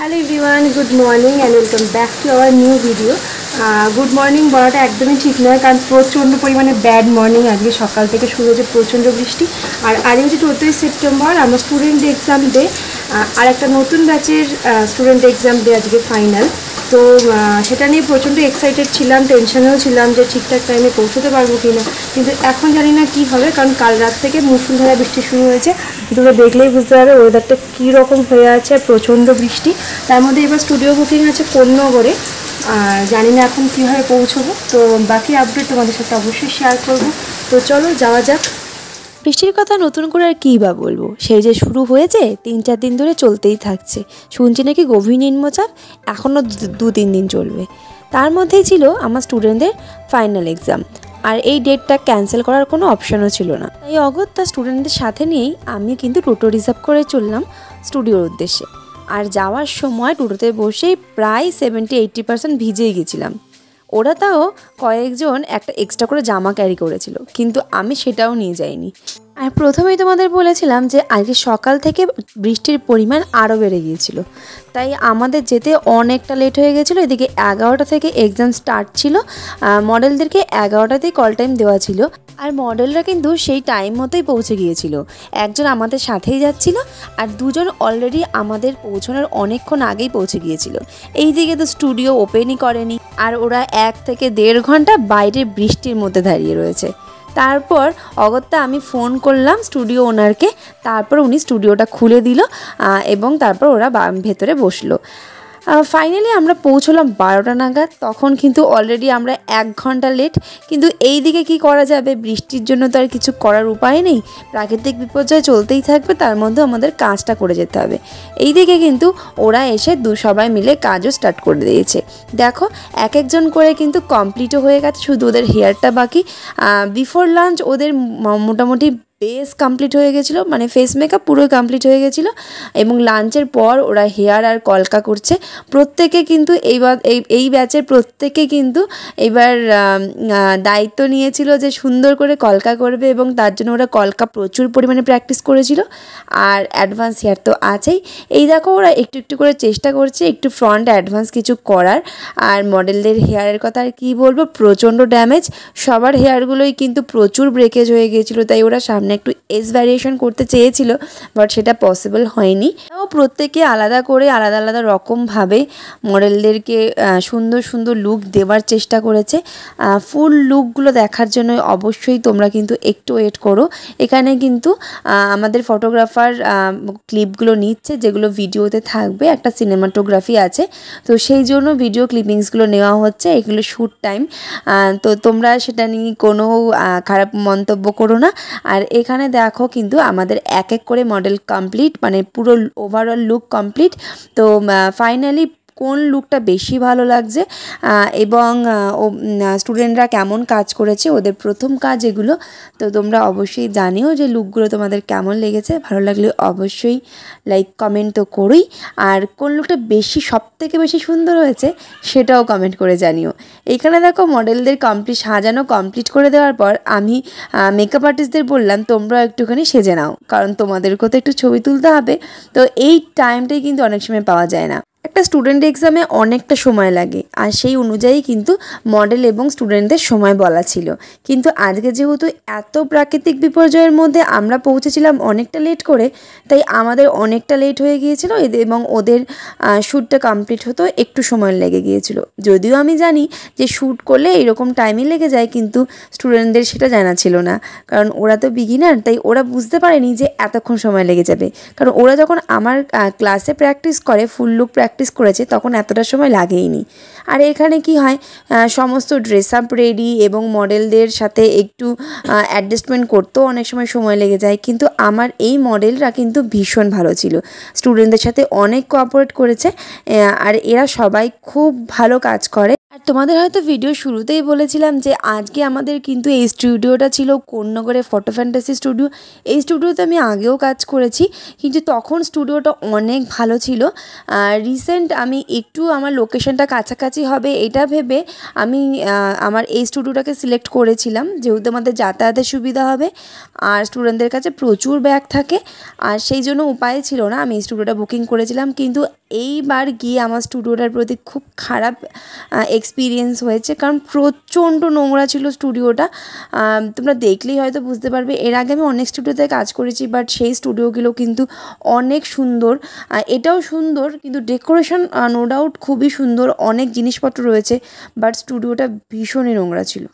Hello everyone, good morning and welcome back to our new video. Good morning বলাটা একদমই ঠিক নয়, কারণ প্রচণ্ড পরিমাণে ব্যাড মর্নিং। আজকে সকাল থেকে শুরু হয়েছে প্রচণ্ড বৃষ্টি। আর আজ হচ্ছে 14 সেপ্টেম্বর, আমরা স্টুডেন্ট এক্সাম ডে। আর একটা নতুন ব্যাচের স্টুডেন্ট এক্সাম ডে আজকে ফাইনাল। তো সেটা নিয়ে প্রচণ্ড এক্সাইটেড ছিলাম, টেনশনেও ছিলাম যে ঠিকঠাক টাইমে পৌঁছতে পারবো কি না। কিন্তু এখন জানি না কী হবে, কারণ কাল রাত থেকে মুষলধারে বৃষ্টি শুরু হয়েছে। তোমরা দেখলেই বুঝতে পারবে ওয়েদারটা কীরকম হয়ে আছে, প্রচণ্ড বৃষ্টি। তার মধ্যে এবার স্টুডিও বুকিং আছে কোন্নগরে, আর জানি না এখন কীভাবে পৌঁছবো। তো বাকি আপডেট তোমাদের সাথে অবশ্যই শেয়ার করবো। তো চলো যাওয়া যাক। বৃষ্টির কথা নতুন করে আর কী বা বলবো, সেই যে শুরু হয়েছে 3-4 দিন ধরে চলতেই থাকছে। শুনছি নাকি গভীর নিম্নচাপ এখনও 2-3 দিন চলবে। তার মধ্যেই ছিল আমার স্টুডেন্টদের ফাইনাল এক্সাম, আর এই ডেটটা ক্যান্সেল করার কোনো অপশানও ছিল না। তাই অগত্যা স্টুডেন্টদের সাথে নিয়েই আমি কিন্তু টোটো রিজার্ভ করে চললাম স্টুডিওর উদ্দেশ্যে। আর যাওয়ার সময় টোটোতে বসেই প্রায় 70-80% ভিজেই গেছিলাম। ওরা তাও কয়েকজন একটা এক্সট্রা করে জামা ক্যারি করেছিল, কিন্তু আমি সেটাও নিয়ে যাইনি। আর প্রথমেই তোমাদের বলেছিলাম যে আজকে সকাল থেকে বৃষ্টির পরিমাণ আরও বেড়ে গিয়েছিল, তাই আমাদের যেতে অনেকটা লেট হয়ে গেছিলো। এদিকে 11টা থেকে এক্সাম স্টার্ট ছিল, মডেলদেরকে 11টাতেই কল টাইম দেওয়া ছিল। আর মডেলরা কিন্তু সেই টাইম মতোই পৌঁছে গিয়েছিল। একজন আমাদের সাথেই যাচ্ছিল, আর দুজন অলরেডি আমাদের পৌঁছানোর অনেকক্ষণ আগেই পৌঁছে গিয়েছিল। এই দিকে তো স্টুডিও ওপেনই করেনি, আর ওরা 1 থেকে 1.5 ঘন্টা বাইরে বৃষ্টির মধ্যে দাঁড়িয়ে রয়েছে। তারপর অগত্যা আমি ফোন করলাম স্টুডিও ওনারকে, তারপর উনি স্টুডিওটা খুলে দিল এবং তারপর ওরা ভেতরে বসলো। ফাইনালি আমরা পৌঁছলাম 12টা নাগাদ। তখন কিন্তু অলরেডি আমরা 1 ঘন্টা লেট। কিন্তু এই দিকে কী করা যাবে, বৃষ্টির জন্য তো আর কিছু করার উপায় নেই। প্রাকৃতিক বিপর্যয় চলতেই থাকবে, তার মধ্যে আমাদের কাজটা করে যেতে হবে। এই দিকে কিন্তু ওরা এসে সবাই মিলে কাজও স্টার্ট করে দিয়েছে। দেখো এক একজন করে কিন্তু কমপ্লিটও হয়ে গেছে, শুধু ওদের হেয়ারটা বাকি। বিফোর লাঞ্চ ওদের মোটামুটি বেস কমপ্লিট হয়ে গেছিলো, মানে ফেস মেকআপ পুরোই কমপ্লিট হয়ে গেছিলো। এবং লাঞ্চের পর ওরা হেয়ার আর কলকা করছে। প্রত্যেকে কিন্তু এই ব্যাচের প্রত্যেকে কিন্তু এবার দায়িত্ব নিয়েছিল যে সুন্দর করে কলকা করবে, এবং তার জন্য ওরা কলকা প্রচুর পরিমাণে প্র্যাকটিস করেছিল। আর অ্যাডভান্স হেয়ার তো আছেই। এই দেখো ওরা একটু একটু করে চেষ্টা করছে একটু ফ্রন্ট অ্যাডভান্স কিছু করার। আর মডেলদের হেয়ারের কথা আর কী বলবো, প্রচণ্ড ড্যামেজ। সবার হেয়ারগুলোই কিন্তু প্রচুর ব্রেকেজ হয়ে গিয়েছিলো, তাই ওরা সামনে একটু এজ ভ্যারিয়েশন করতে চেয়েছিল, বাট সেটা পসিবল হয়নি। ও প্রত্যেকে আলাদা করে আলাদা আলাদা রকমভাবে মডেলদেরকে সুন্দর সুন্দর লুক দেওয়ার চেষ্টা করেছে। ফুল লুকগুলো দেখার জন্য অবশ্যই তোমরা কিন্তু একটু ওয়েট করো। এখানে কিন্তু আমাদের ফটোগ্রাফার ক্লিপগুলো নিচ্ছে, যেগুলো ভিডিওতে থাকবে। একটা সিনেমাটোগ্রাফি আছে, তো সেই জন্য ভিডিও ক্লিপিংসগুলো নেওয়া হচ্ছে। এগুলো শ্যুট টাইম, তো তোমরা সেটা নিয়ে কোনো খারাপ মন্তব্য করো না। আর এখানে দেখো কিন্তু আমাদের এক এক করে মডেল কমপ্লিট, মানে পুরো ওভারঅল লুক কমপ্লিট। তো ফাইনালি কোন লুকটা বেশি ভালো লাগছে এবং স্টুডেন্টরা কেমন কাজ করেছে, ওদের প্রথম কাজ এগুলো। তো তোমরা অবশ্যই জানিও যে লুকগুলো তোমাদের কেমন লেগেছে। ভালো লাগলে অবশ্যই লাইক কমেন্ট তো করোই। আর কোন লুকটা সবথেকে বেশি সুন্দর হয়েছে সেটাও কমেন্ট করে জানিও। এইখানে দেখো মডেলদের সাজানো কমপ্লিট করে দেওয়ার পর আমি মেকআপ আর্টিস্টদের বললাম তোমরা একটুখানি সেজে নাও, কারণ তোমাদেরকেও তো একটু ছবি তুলতে হবে। তো এই টাইমটাই কিন্তু অনেক সময় পাওয়া যায় না। একটা স্টুডেন্ট এক্সামে অনেকটা সময় লাগে, আর সেই অনুযায়ী কিন্তু মডেল এবং স্টুডেন্টদের সময় বলা ছিল। কিন্তু আজকে যেহেতু এত প্রাকৃতিক বিপর্যয়ের মধ্যে আমরা পৌঁছেছিলাম অনেকটা লেট করে, তাই আমাদের অনেকটা লেট হয়ে গিয়েছিল এবং ওদের শ্যুটটা কমপ্লিট হতো একটু সময় লেগে গিয়েছিল। যদিও আমি জানি যে শ্যুট করলে এরকম টাইমই লেগে যায়, কিন্তু স্টুডেন্টদের সেটা জানা ছিল না, কারণ ওরা তো বিগিনার। তাই ওরা বুঝতে পারেনি যে এতক্ষণ সময় লেগে যাবে, কারণ ওরা যখন আমার ক্লাসে প্র্যাকটিস করে, ফুল লুক প্র্যাকটিস করেছে, তখন এতটা সময় লাগেইনি। আর এখানে কি হয়, সমস্ত ড্রেস আপ রেডি এবং মডেলদের সাথে একটু অ্যাডজাস্টমেন্ট করতেও অনেক সময় লেগে যায়। কিন্তু আমার এই মডেলরা কিন্তু ভীষণ ভালো ছিল, স্টুডেন্টদের সাথে অনেক কোঅপারেট করেছে, আর এরা সবাই খুব ভালো কাজ করে। আর তোমাদের হয়তো ভিডিও শুরুতেই বলেছিলাম যে আজকে আমাদের কিন্তু এই স্টুডিওটা ছিল কোন্নগরে ফটো ফ্যান্টাসি স্টুডিও। এই স্টুডিওতে আমি আগেও কাজ করেছি, কিন্তু তখন স্টুডিওটা অনেক ভালো ছিল। রিসেন্ট আমি একটু আমার লোকেশনটা কাছাকাছি হবে এটা ভেবে আমি আমার এই স্টুডিওটাকে সিলেক্ট করেছিলাম, যেহেতু আমাদের যাতায়াতের সুবিধা হবে আর স্টুডেন্টদের কাছে প্রচুর ব্যাগ থাকে, আর সেই জন্য উপায় ছিল না, আমি এই স্টুডিওটা বুকিং করেছিলাম। কিন্তু এইবার গিয়ে আমার স্টুডিওটার প্রতি খুব খারাপ এক্সপিরিয়েন্স হয়েছে, কারণ প্রচণ্ড নোংরা ছিল স্টুডিওটা। তোমরা দেখলেই হয়তো বুঝতে পারবে। এর আগে আমি অনেক স্টুডিওতে কাজ করেছি, বাট সেই স্টুডিওগুলো কিন্তু অনেক সুন্দর, এটাও সুন্দর, কিন্তু ডেকোরেশন নো ডাউট খুবই সুন্দর, অনেক জিনিসপত্র রয়েছে, বাট স্টুডিওটা ভীষণই নোংরা ছিল।